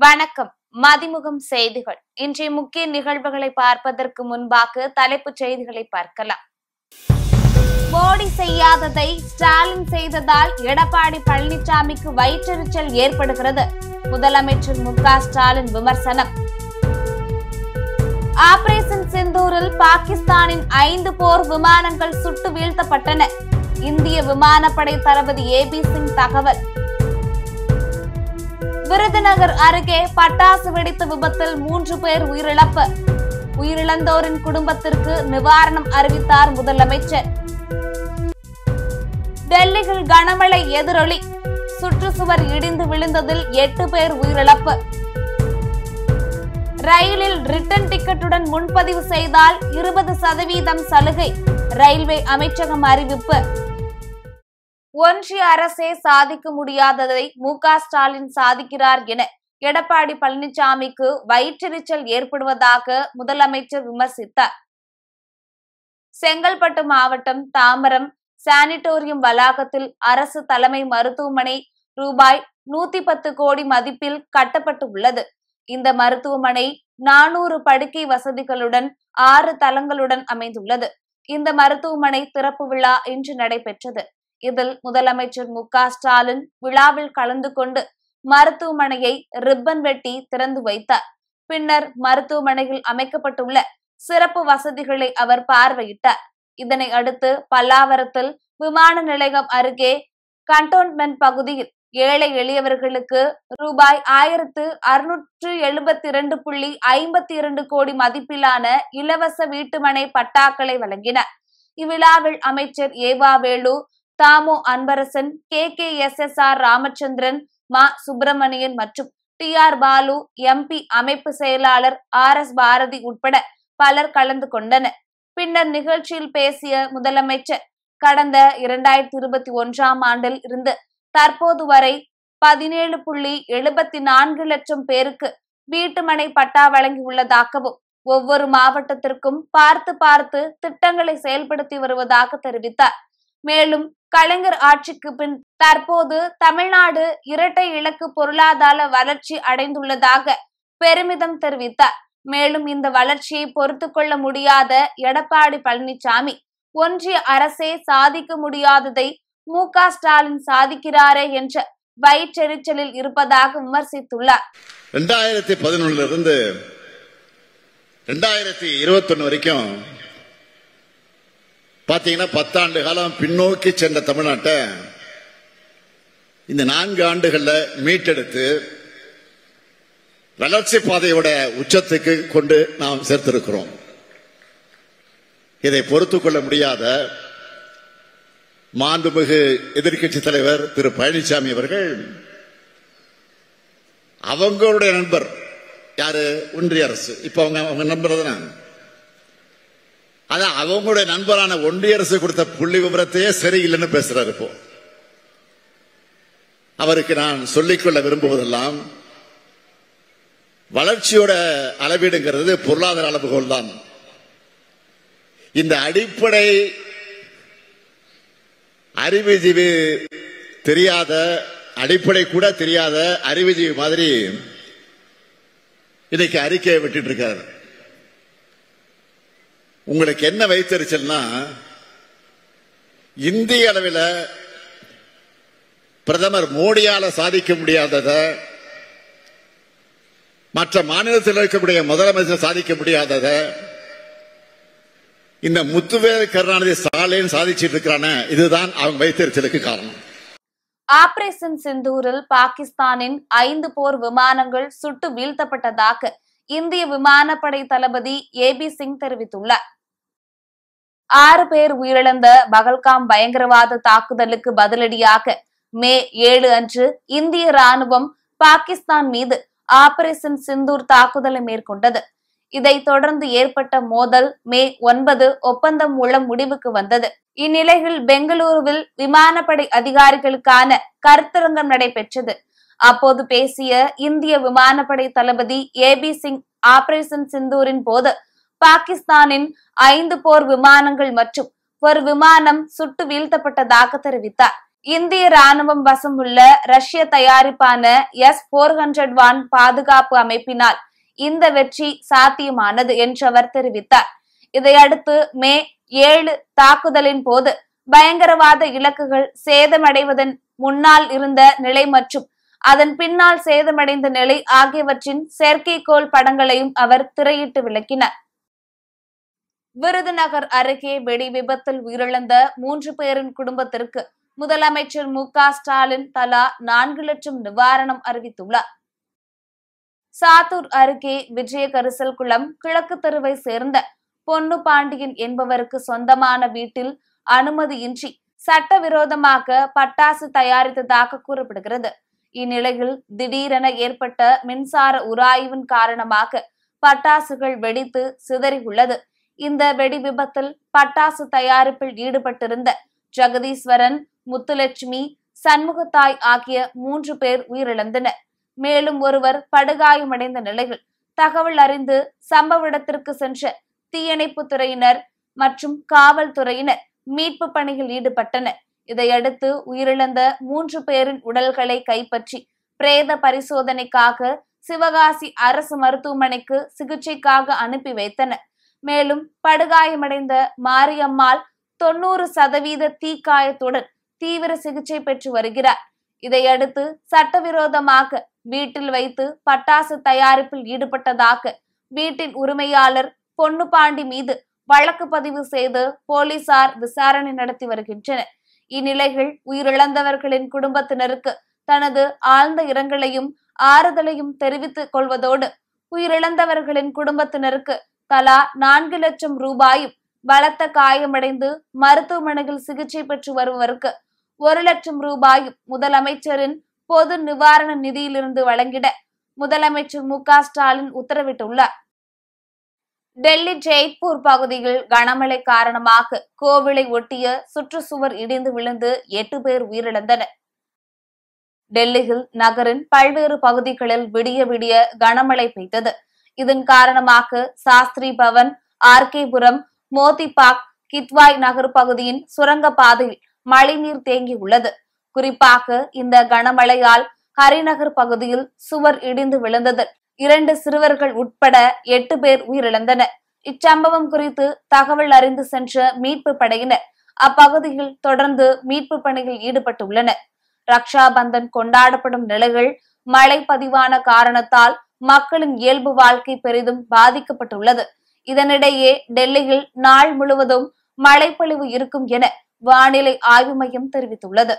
வணக்கம். மதிமுகம் செய்திகள். இன்றைய முக்கிய நிகழ்வுகளை பார்ப்பதற்கு முன்பாக தலைப்புச் செய்திகளை பார்க்கலாம். மோடி செய்யாததை ஸ்டாலின் செய்ததால் எடப்பாடி பழனிசாமிக்கு வயிற்றெரிச்சல் ஏற்படுகிறது. முதலமைச்சர் மு.க.ஸ்டாலின் விமர்சனம். ஆபரேஷன் சிந்தூரில் பாகிஸ்தானின் 5 போர் விமானங்கள் சுட்டு வீழ்த்தப்பட்டன. இந்திய விமானப்படை தளபதி ஏபி சிங் தகவல். விருதுநகர் அருகே பட்டாசு வெடித்த விபத்தில் 3 பேர் உயிரிழப்பு. உயிரிழந்தோரின் குடும்பத்திற்கு நிவாரணம் அறிவித்தார் முதலமைச்சர். டெல்லியில் கனமழை எதிரொலி. சுற்றுச்சுவர் இடிந்து விழுந்ததில் 8 பேர் உயிரிழப்பு. ரயிலில் ரிட்டர்ன் டிக்கெட்டுடன் முன்பதிவு செய்தால் 20% சலுகை. ரயில்வே அமைச்சகம் அறிவிப்பு. ஒன்றிய அரசே சாதிக்க முடியாததை மு.க.ஸ்டாலின் சாதிக்கிறார் என எடப்பாடி பழனிசாமிக்கு வயிற்றெரிச்சல் ஏற்படுவதாக முதலமைச்சர் விமர்சித்தார். செங்கல்பட்டு மாவட்டம் தாம்பரம் சானிட்டோரியம் வளாகத்தில் அரசு தலைமை மருத்துவமனை ரூபாய் 110 கோடி மதிப்பில் கட்டப்பட்டு உள்ளது. இந்த மருத்துவமனை 400 படுக்கை வசதிகளுடன் 6 தளங்களுடன் அமைந்துள்ளது. இந்த மருத்துவமனை திறப்பு விழா இன்று நடைபெற்றது. இதில் முதலமைச்சர் மு.க.ஸ்டாலின் விழாவில் கலந்து கொண்டு மருத்துவமனையை ரிப்பன் வெட்டி திறந்து வைத்தார். பின்னர் மருத்துவமனையில் அமைக்கப்பட்டுள்ள சிறப்பு வசதிகளை அவர் பார்வையிட்டார். இதனை அடுத்து பல்லாவரத்தில் விமான நிலையம் அருகே கண்டோன்மென்ட் பகுதியில் ஏழை எளியவர்களுக்கு ரூபாய் 1672.52 கோடி மதிப்பிலான இலவச வீட்டுமனை பட்டாக்களை வழங்கினார். இவ்விழாவில் அமைச்சர் ஏவா வேலு, தாமோ அன்பரசன், KKSSR ராமச்சந்திரன், மா சுப்பிரமணியன் மற்றும் TR பாலு, MP அமைப்பு செயலாளர் RS பாரதி உட்பட பலர் கலந்து கொண்டனர். பின்னர் நிகழ்ச்சியில் பேசிய முதலமைச்சர், கடந்த 2021ஆம் ஆண்டில் இருந்து தற்போது வரை 17.74 லட்சம் பேருக்கு வீட்டுமனை பட்டா வழங்கியுள்ளதாகவும் ஒவ்வொரு மாவட்டத்திற்கும் பார்த்து திட்டங்களை செயல்படுத்தி வருவதாக தெரிவித்தார். மேலும் கலைஞர் ஆட்சிக்கு பின் தற்போது தமிழ்நாடு இரட்டை இலக்கு பொருளாதார வளர்ச்சி அடைந்துள்ளதாக பெருமிதம் தெரிவித்தார். மேலும் இந்த வளர்ச்சியை பொறுத்து கொள்ள முடியாத எடப்பாடி பழனிசாமி ஒன்றிய அரசே சாதிக்க முடியாததை மு.க.ஸ்டாலின் சாதிக்கிறாரே என்ற வயிற்றெரிச்சலில் இருப்பதாக விமர்சித்துள்ளார். 2011 இருந்து 2021 வரைக்கும் பாத்தீங்கன்னா 10 ஆண்டு காலம் பின்னோக்கி சென்ற தமிழ்நாட்டை இந்த 4 ஆண்டுகள்ல மீட்டெடுத்து வளர்ச்சி பாதையோட உச்சத்துக்கு கொண்டு நாம் சேர்த்திருக்கிறோம். இதை பொறுத்துக் கொள்ள முடியாத மாண்புமிகு எதிர்க்கட்சி தலைவர் திரு பழனிசாமி அவர்கள் அவங்களுடைய நண்பர் யாரு, ஒன்றிய அரசு, இப்ப அவங்க நண்பர் தானே, அதான் அவங்களுடைய நண்பரான ஒன்றிய அரசு கொடுத்த புள்ளி விவரத்தையே சரியில்லைன்னு பேசுறாரு. இப்போ அவருக்கு நான் சொல்லிக்கொள்ள விரும்புவதெல்லாம், வளர்ச்சியோட அளவீடுங்கிறது பொருளாதார அளவுகோல் தான். இந்த அடிப்படை அறிவுஜீவி தெரியாத, அடிப்படை கூட தெரியாத அறிவுஜீவி மாதிரி இன்னைக்கு அறிக்கையை விட்டுட்டு இருக்காரு. உங்களுக்கு என்ன வைத்தறிச்சல்னா, இந்திய அளவில் பிரதமர் மோடியால சாதிக்க முடியாதத மற்ற மாநிலத்தில் இருக்கக்கூடிய முதலமைச்சர் சாதிக்க முடியாதத இந்த முத்துவேல் கருணாநிதி ஸ்டாலின் சாதிச்சிட்டு இருக்கிறான, இதுதான் அவங்க வைத்தறிச்சலுக்கு காரணம். ஆபரேஷன் சிந்தூரில் பாகிஸ்தானின் 5 போர் விமானங்கள் சுட்டு வீழ்த்தப்பட்டதாக இந்திய விமானப்படை தளபதி ஏபி சிங் தெரிவித்துள்ளார். 6 பேர் உயிரிழந்த பகல்காம் பயங்கரவாத தாக்குதலுக்கு பதிலடியாக மே 7 அன்று இந்திய ராணுவம் பாகிஸ்தான் மீது ஆபரேஷன் சிந்தூர் தாக்குதலை மேற்கொண்டது. இதைத் தொடர்ந்து ஏற்பட்ட மோதல் மே 9 ஒப்பந்தம் மூலம் முடிவுக்கு வந்தது. இந்நிலையில் பெங்களூருவில் விமானப்படை அதிகாரிகளுக்கான கருத்தரங்கம் நடைபெற்றது. அப்போது பேசிய இந்திய விமானப்படை தளபதி ஏபி சிங், ஆபரேஷன் சிந்தூரின் போது பாகிஸ்தானின் 5 போர் விமானங்கள் மற்றும் ஒரு விமானம் சுட்டு வீழ்த்தப்பட்டதாக தெரிவித்தார். இந்திய ராணுவம் வசம் உள்ள ரஷ்ய தயாரிப்பான S-400 பாதுகாப்பு அமைப்பினால் இந்த வெற்றி சாத்தியமானது என்று அவர் தெரிவித்தார். இதையடுத்து மே 7 தாக்குதலின் போது பயங்கரவாத இலக்குகள் சேதமடைவதன் முன்னால் இருந்த நிலை மற்றும் அதன் பின்னால் சேதமடைந்த நிலை ஆகியவற்றின் செயற்கைக்கோள் படங்களையும் அவர் திரையிட்டு விளக்கினார். விருதுநகர் அருகே வெடி விபத்தில் உயிரிழந்த 3 பேரின் குடும்பத்திற்கு முதலமைச்சர் மு.க. ஸ்டாலின் தலா 4 லட்சம் நிவாரணம் அறிவித்துள்ளார். சாத்தூர் அருகே விஜயகரிசல்குளம் கிழக்கு தெருவை சேர்ந்த பொன்னு பாண்டியன் என்பவருக்கு சொந்தமான வீட்டில் அனுமதியின்றி சட்டவிரோதமாக பட்டாசு தயாரித்ததாக கூறப்படுகிறது. இந்நிலையில் திடீரென ஏற்பட்ட மின்சார உராய்வின் காரணமாக பட்டாசுகள் வெடித்து சிதறியுள்ளது. இந்த வெடி விபத்தில் பட்டாசு தயாரிப்பில் ஈடுபட்டிருந்த ஜெகதீஸ்வரன், முத்துலட்சுமி, சண்முகத்தாய் ஆகிய 3 பேர் உயிரிழந்தனர். மேலும் ஒருவர் படுகாயமடைந்த நிலையில் தகவல் அறிந்து சம்பவ இடத்திற்கு சென்ற தீயணைப்பு துறையினர் மற்றும் காவல்துறையினர் மீட்பு பணியில் ஈடுபட்டனர். இதையடுத்து உயிரிழந்த 3 பேரின் உடல்களை கைப்பற்றி பிரேத பரிசோதனைக்காக சிவகாசி அரசு மருத்துவமனைக்கு சிகிச்சைக்காக அனுப்பி வைத்தனர். மேலும் படுகாயமடைந்த மாரியம்மாள் 90% தீக்காயத்துடன் தீவிர சிகிச்சை பெற்று வருகிறார். இதையடுத்து சட்டவிரோதமாக வீட்டில் வைத்து பட்டாசு தயாரிப்பில் ஈடுபட்டதாக வீட்டின் உரிமையாளர் பொன்னுபாண்டி மீது வழக்கு பதிவு செய்து போலீசார் விசாரணை நடத்தி வருகின்றனர். இந்நிலையில் உயிரிழந்தவர்களின் குடும்பத்தினருக்கு தனது ஆழ்ந்த இரங்கலையும் ஆறுதலையும் தெரிவித்துக் கொள்வதோடு உயிரிழந்தவர்களின் குடும்பத்தினருக்கு தலா 4 லட்சம் ரூபாயும், பலத்த காயமடைந்து மருத்துவமனையில் சிகிச்சை பெற்று வருவருக்கு 1 லட்சம் ரூபாயும் முதலமைச்சரின் பொது நிவாரண நிதியிலிருந்து வழங்கிட முதலமைச்சர் மு.க. ஸ்டாலின் உத்தரவிட்டுள்ளார். டெல்லி ஜெய்ப்பூர் பகுதியில் கனமழை காரணமாக கோவிலை ஒட்டிய சுற்றுச்சுவர் இடிந்து விழுந்து 8 பேர் உயிரிழந்தனர். டெல்லியில் நகரின் பல்வேறு பகுதிகளில் விடிய விடிய கனமழை பெய்தது. இதன் காரணமாக சாஸ்திரி பவன், ஆர்கேபுரம், மோதிபாக், கித்வாய் நகர் பகுதியின் சுரங்க பாதையில் மழைநீர் தேங்கியுள்ளது. குறிப்பாக இந்த கனமழையால் ஹரிநகர் பகுதியில் சுவர் இடிந்து விழுந்ததில் 2 சிறுவர்கள் உட்பட 8 பேர் உயிரிழந்தனர். இச்சம்பவம் குறித்து தகவல் அறிந்து சென்ற மீட்பு படையினர் அப்பகுதியில் தொடர்ந்து மீட்பு பணியில் ஈடுபட்டுள்ளனர். ரக்ஷா பந்தன் கொண்டாடப்படும் நிலையில் மழை பதிவான காரணத்தால் மக்களின் இயல்பு வாழ்க்கை பெரிதும் பாதிக்கப்பட்டுள்ளது. இதனிடையே டெல்லியில் நாள் முழுவதும் மழைப்பொழிவு இருக்கும் என வானிலை ஆய்வு மையம் தெரிவித்துள்ளது.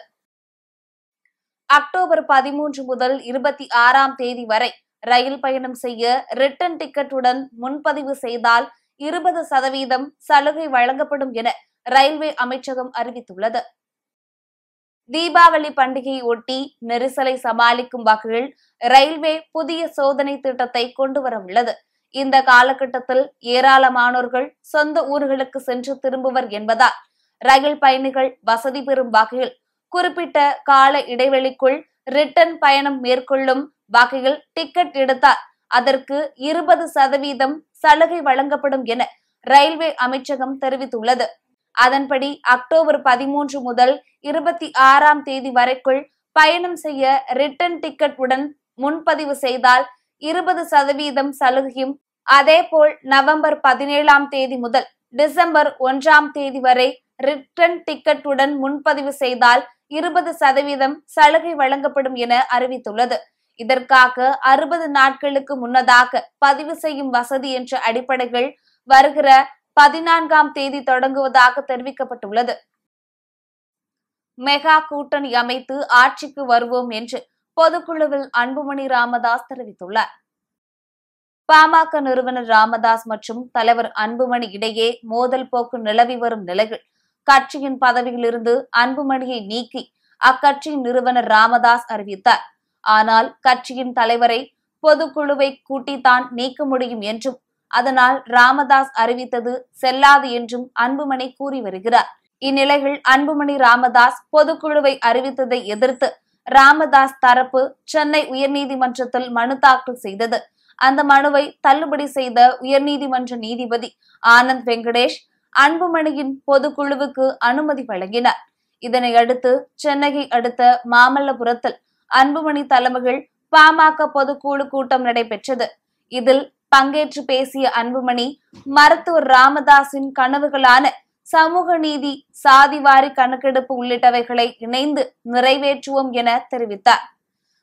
அக்டோபர் 13 முதல் 26ஆம் தேதி வரை ரயில் பயணம் செய்ய ரிட்டர்ன் டிக்கெட்டுடன் முன்பதிவு செய்தால் 20% சலுகை வழங்கப்படும் என ரயில்வே அமைச்சகம் அறிவித்துள்ளது. தீபாவளி பண்டிகையை ஒட்டி நெரிசலை சமாளிக்கும் வகையில் ரயில்வே புதிய சோதனை திட்டத்தை கொண்டு வர உள்ளது. இந்த காலகட்டத்தில் ஏராளமானோர்கள் சொந்த ஊர்களுக்கு சென்று திரும்புவர் என்பதால் ரயில் பயணிகள் வசதி பெறும் வகையில் குறிப்பிட்ட கால இடைவெளிக்குள் ரிட்டர்ன் பயணம் மேற்கொள்ளும் வகையில் டிக்கெட் எடுத்தால் அதற்கு 20% சலுகை வழங்கப்படும் என ரயில்வே அமைச்சகம் தெரிவித்துள்ளது. அதன்படி அக்டோபர் 13 முதல் 26ஆம் தேதி வரைக்குள் பயணம் செய்ய ரிட்டர்ன் டிக்கெட் உடன் முன்பதிவு செய்தால் 20% சலுகையும், அதேபோல் நவம்பர் 17ஆம் தேதி முதல் டிசம்பர் 1ஆம் தேதி வரை ரிட்டர்ன் டிக்கெட் உடன் முன்பதிவு செய்தால் 20% சலுகை வழங்கப்படும் என அறிவித்துள்ளது. இதற்காக 60 நாட்களுக்கு முன்னதாக பதிவு செய்யும் வசதி என்ற அடிப்படையில் வருகிற 14ஆம் தேதி தொடங்குவதாக தெரிவிக்கப்பட்டுள்ளது. மெகா கூட்டணி அமைத்து ஆட்சிக்கு வருவோம் என்று பொதுக்குழுவில் அன்புமணி ராமதாஸ் தெரிவித்துள்ளார். பாமக நிறுவனர் ராமதாஸ் மற்றும் தலைவர் அன்புமணி இடையே மோதல் போக்கு நிலவி வரும் நிலையில் கட்சியின் பதவியிலிருந்து அன்புமணியை நீக்கி அக்கட்சியின் நிறுவனர் ராமதாஸ் அறிவித்தார். ஆனால் கட்சியின் தலைவரை பொதுக்குழுவை கூட்டித்தான் நீக்க முடியும் என்றும் அதனால் ராமதாஸ் அறிவித்தது செல்லாது என்றும் அன்புமணி கூறி வருகிறார். இந்நிலையில் அன்புமணி ராமதாஸ் பொதுக்குழுவை அறிவித்ததை எதிர்த்து ராமதாஸ் தரப்பு சென்னை உயர்நீதிமன்றத்தில் மனு தாக்கல் செய்தது. அந்த மனுவை தள்ளுபடி செய்த உயர்நீதிமன்ற நீதிபதி ஆனந்த் வெங்கடேஷ் அன்புமணியின் பொதுக்குழுவுக்கு அனுமதி வழங்கினார். இதனை அடுத்து சென்னையை அடுத்த மாமல்லபுரத்தில் அன்புமணி தலைமையில் பாமக பொதுக்குழு கூட்டம் நடைபெற்றது. இதில் பங்கேற்று பேசிய அன்புமணி, மருத்துவர் ராமதாஸின் கனவுகளான சமூக நீதி, சாதிவாரி கணக்கெடுப்பு உள்ளிட்டவைகளை இணைந்து நிறைவேற்றுவோம் என தெரிவித்தார்.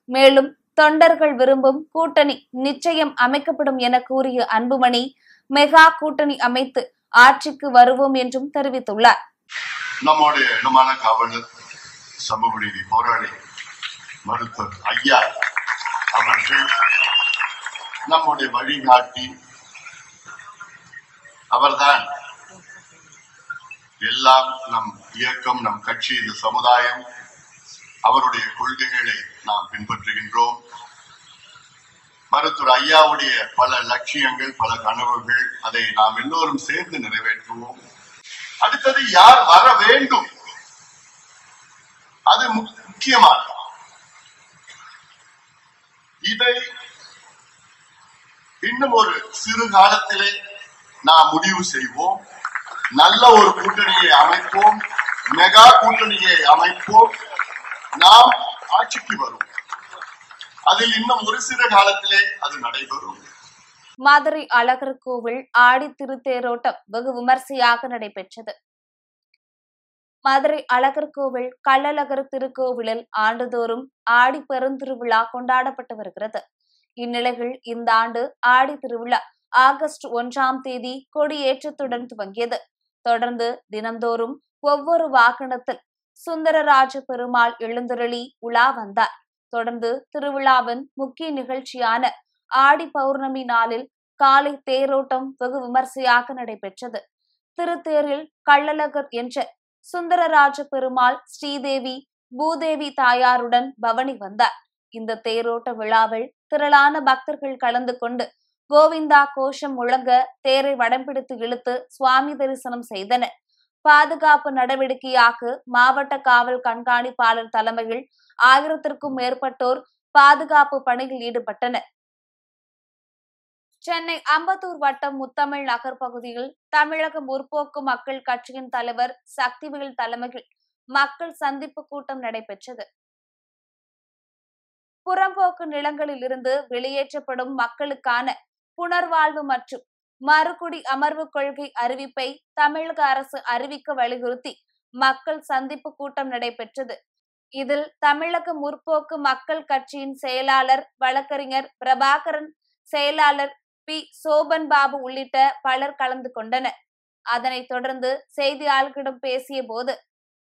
மேலும் தொண்டர்கள் விரும்பும் கூட்டணி நிச்சயம் அமைக்கப்படும் என கூறிய அன்புமணி, மெகா கூட்டணி அமைத்து ஆட்சிக்கு வருவோம் என்றும் தெரிவித்துள்ளார். நம்முடைய இனமான காவலர், சமூக நீதி போராளி மருத்துவர் ஐயா அவர்கள் நம்முடைய வழிகாட்டி. அவர்தான் எல்லாம். நம் இயக்கம், நம் கட்சி, இந்த சமுதாயம், அவருடைய கொள்கைகளை நாம் பின்பற்றுகின்றோம். மருத்துவர் ஐயாவுடைய பல லட்சியங்கள், பல கனவுகள், அதை நாம் எல்லோரும் சேர்ந்து நிறைவேற்றுவோம். அடுத்தது யார் வர வேண்டும், அது முக்கியமானது. இதை இன்னும் ஒரு சிறு காலத்திலே நாம் முடிவு செய்வோம். நல்ல ஒரு கூட்டணியை அமைப்போம், மெகா கூட்டணியை அமைப்போம், நாம் ஆட்சிக்கு வருவோம். அதில் இன்னும் ஒரு சிறு காலத்திலே அது நடைபெறும். மதுரை அழகர் கோவில் ஆடி திருத்தேரோட்டம் வெகு விமர்சையாக நடைபெற்றது. மதுரை அழகர் கோவில் கள்ளழகர் திருக்கோவிலில் ஆண்டுதோறும் ஆடி பெருந்திருவிழா கொண்டாடப்பட்டு வருகிறது. இந்நிலையில் இந்த ஆண்டு ஆடி திருவிழா ஆகஸ்ட் 1ஆம் தேதி கொடியேற்றத்துடன் துவங்கியது. தொடர்ந்து தினந்தோறும் ஒவ்வொரு வாகனத்தில் சுந்தரராஜ பெருமாள் எழுந்தருளி உலா வந்தார். தொடர்ந்து திருவிழாவின் முக்கிய நிகழ்ச்சியான ஆடி பௌர்ணமி நாளில் காலை தேரோட்டம் வெகு விமர்சையாக நடைபெற்றது. திருத்தேரில் கள்ளழகர் என்ற சுந்தரராஜ பெருமாள், ஸ்ரீதேவி, பூதேவி தாயாருடன் பவனி வந்தார். இந்த தேரோட்ட விழாவில் திரளான பக்தர்கள் கலந்து கொண்டு கோவிந்தா கோஷம் முழங்க தேரை வடம்பிடித்து இழுத்து சுவாமி தரிசனம் செய்தனர். பாதுகாப்பு நடவடிக்கையாக மாவட்ட காவல் கண்காணிப்பாளர் தலைமையில் 1000க்கும் மேற்பட்டோர் பாதுகாப்பு பணியில் ஈடுபட்டனர். சென்னை அம்பத்தூர் வட்டம் முத்தமிழ் நகர் பகுதியில் தமிழக முற்போக்கு மக்கள் கட்சியின் தலைவர் சக்திவேல் தலைமையில் மக்கள் சந்திப்பு கூட்டம் நடைபெற்றது. புறம்போக்கு நிலங்களில் இருந்து வெளியேற்றப்படும் மக்களுக்கான புனர்வாழ்வு மற்றும் மறுகுடி அமர்வு கொள்கை அறிவிப்பை தமிழக அரசு அறிவிக்க வலியுறுத்தி மக்கள் சந்திப்பு கூட்டம் நடைபெற்றது. இதில் தமிழக முற்போக்கு மக்கள் கட்சியின் செயலாளர் வழக்கறிஞர் பிரபாகரன், செயலாளர் பி. சோபன் பாபு உள்ளிட்ட பலர் கலந்து கொண்டனர். அதனைத் தொடர்ந்து செய்தியாளர்களிடம் பேசிய போது,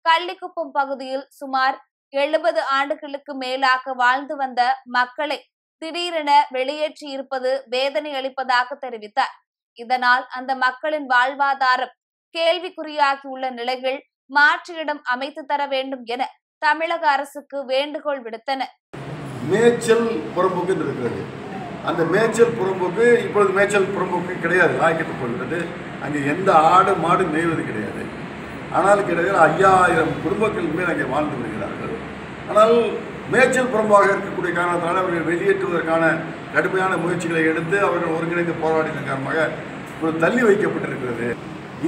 கள்ளிக்குப்பம் பகுதியில் சுமார் 70 ஆண்டுகளுக்கு மேலாக வாழ்ந்து வந்த மக்களை திடீரென வெளியேற்றி இருப்பது வேதனை அளிப்பதாக தெரிவித்தார். இதனால் அந்த மக்களின் வாழ்வாதாரம் கேள்விக்குறியாகி உள்ள நிலையில் மாற்று இடம் அமைத்து தர வேண்டும் என தமிழக அரசுக்கு வேண்டுகோள் விடுத்தனர். மேய்ச்சல் புறம்போக்கு இருக்கிறது. அந்த மேய்ச்சல் புறம்போக்கு இப்பொழுது மேய்ச்சல் புறம்போக்கு கிடையாது, ஆக்கிட்டு போகிறது. அங்கே எந்த ஆடு மாடு மேய்வது கிடையாது. ஆனால் கிட்டத்தட்ட 5000 குடும்பங்கள் மேல் அங்கே வாழ்ந்து வருகிறார்கள். ஆனால் மேய்ச்சல் புறம்பாக இருக்கக்கூடிய காரணத்தினால அவர்கள் வெளியேற்றுவதற்கான கடுமையான முயற்சிகளை எடுத்து அவர்கள் ஒருங்கிணைந்து போராடின காரணமாக ஒரு தள்ளி வைக்கப்பட்டிருக்கிறது.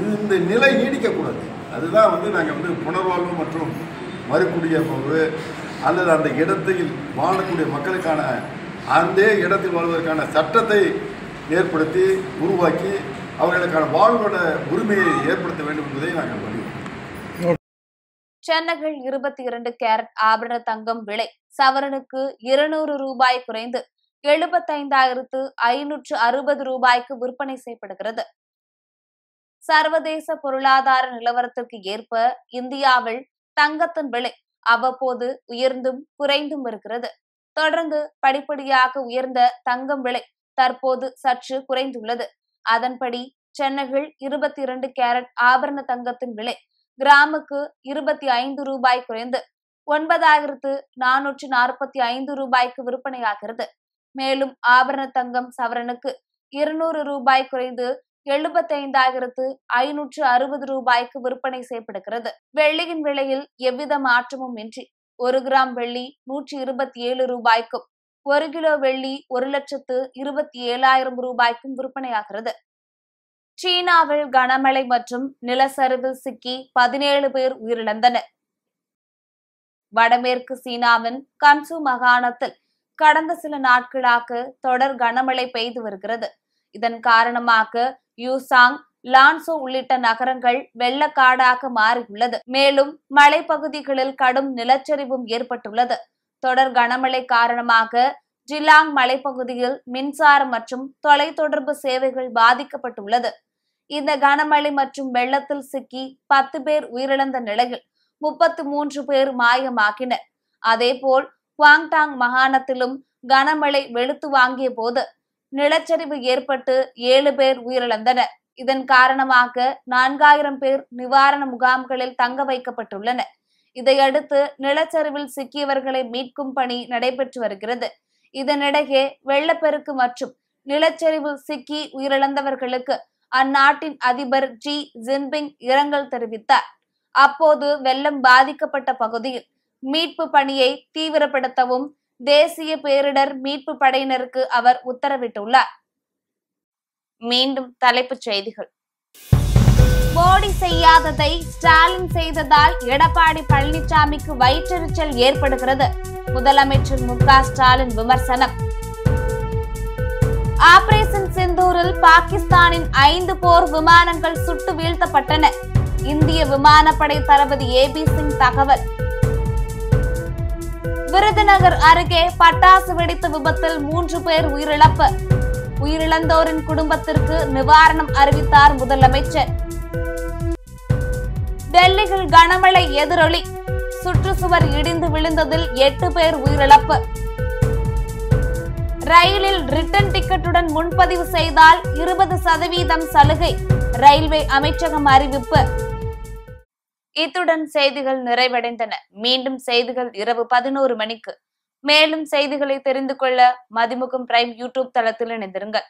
இந்த நிலை நீடிக்கக்கூடாது. அதுதான் நாங்கள் புனர்வாழ்வு மற்றும் மறுகுடியமைப்பு அல்லது அந்த இடத்தில் வாழக்கூடிய மக்களுக்கான அந்த இடத்தில் வாழ்வதற்கான சட்டத்தை ஏற்படுத்தி உருவாக்கி அவர்களுக்கான வாழ்வோட உரிமையை ஏற்படுத்த வேண்டும் என்பதை நாங்கள் வலியுறுத்தோம். சென்னையில் 22 கேரட் ஆபரண தங்கம் விலை சவரனுக்கு 200 ரூபாய் குறைந்து 75,560 ரூபாய்க்கு விற்பனை செய்யப்படுகிறது. சர்வதேச பொருளாதார நிலவரத்திற்கு ஏற்ப இந்தியாவில் தங்கத்தின் விலை அவ்வப்போது உயர்ந்தும் குறைந்தும் இருக்கிறது. தொடர்ந்து படிப்படியாக உயர்ந்த தங்கம் விலை தற்போது சற்று குறைந்துள்ளது. அதன்படி சென்னையில் 22 கேரட் ஆபரண தங்கத்தின் விலை கிராமுக்கு 25 ரூபாய் குறைந்து 9,445 ரூபாய்க்கு விற்பனையாகிறது. மேலும் ஆபரண தங்கம் சவரனுக்கு 200 ரூபாய் குறைந்து 75,560 ரூபாய்க்கு விற்பனை செய்யப்படுகிறது. வெள்ளியின் விலையில் எவ்வித மாற்றமும் இன்றி 1 கிராம் வெள்ளி 127 ரூபாய்க்கும் 1 கிலோ வெள்ளி 1,27,000 ரூபாய்க்கும் விற்பனையாகிறது. சீனாவில் கனமழை மற்றும் நிலச்சரிவில் சிக்கி 17 பேர் உயிரிழந்தனர். வடமேற்கு சீனாவின் கன்சு மாகாணத்தில் கடந்த சில நாட்களாக தொடர் கனமழை பெய்து வருகிறது. இதன் காரணமாக யூசாங், லான்சோ உள்ளிட்ட நகரங்கள் வெள்ளக்காடாக மாறியுள்ளது. மேலும் மலைப்பகுதிகளில் கடும் நிலச்சரிவும் ஏற்பட்டுள்ளது. தொடர் கனமழை காரணமாக ஜிலாங் மலைப்பகுதியில் மின்சாரம் மற்றும் தொலைத்தொடர்பு சேவைகள் பாதிக்கப்பட்டுள்ளது. இந்த கனமழை மற்றும் வெள்ளத்தில் சிக்கி 10 பேர் உயிரிழந்த நிலையில் 33 பேர் மாயமாகினர். அதேபோல் குவாங்டாங் மாகாணத்திலும் கனமழை வெளுத்து வாங்கிய போது நிலச்சரிவு ஏற்பட்டு 7 பேர் உயிரிழந்தனர். இதன் காரணமாக 4000 பேர் நிவாரண முகாம்களில் தங்க வைக்கப்பட்டுள்ளனர். இதையடுத்து நிலச்சரிவில் சிக்கியவர்களை மீட்கும் பணி நடைபெற்று வருகிறது. இதனிடையே வெள்ளப்பெருக்கு மற்றும் நிலச்சரிவில் சிக்கி உயிரிழந்தவர்களுக்கு அந்நாட்டின் அதிபர் ஜி ஜின்பிங் இரங்கல் தெரிவித்தார். அப்போது வெள்ளம் பாதிக்கப்பட்ட பகுதியில் மீட்பு பணியை தீவிரப்படுத்தவும் தேசிய பேரிடர் மீட்பு படையினருக்கு அவர் உத்தரவிட்டுள்ளார். மீண்டும் தலைப்புச் செய்திகள். மோடி செய்யாததை ஸ்டாலின் செய்ததால் எடப்பாடி பழனிசாமிக்கு வயிற்றெரிச்சல் ஏற்படுகிறது. முதலமைச்சர் மு.க. ஸ்டாலின் விமர்சனம். ஆபரேஷன் சிந்தூரில் பாகிஸ்தானின் 5 போர் விமானங்கள் சுட்டு வீழ்த்தப்பட்டன. இந்திய விமானப்படை தளபதி ஏபி சிங் தகவல். விருதுநகர் அருகே பட்டாசு வெடித்த விபத்தில் 3 பேர் உயிரிழப்பு. உயிரிழந்தோரின் குடும்பத்திற்கு நிவாரணம் அறிவித்தார் முதலமைச்சர். டெல்லியில் கனமழை எதிரொலி. சுற்றுச்சுவர் இடிந்து விழுந்ததில் 8 பேர் உயிரிழப்பு. ரயிலில் ரிட்டர்ன் டிக்கெட்டுடன் முன்பதிவு செய்தால் 20% சலுகை. ரயில்வே அமைச்சகம் அறிவிப்பு. இத்துடன் செய்திகள் நிறைவடைந்தன. மீண்டும் செய்திகள் இரவு 11 மணிக்கு. மேலும் செய்திகளை தெரிந்து கொள்ள மதிமுகம் பிரைம் யூடியூப் தளத்தில் இணைந்திருங்கள்.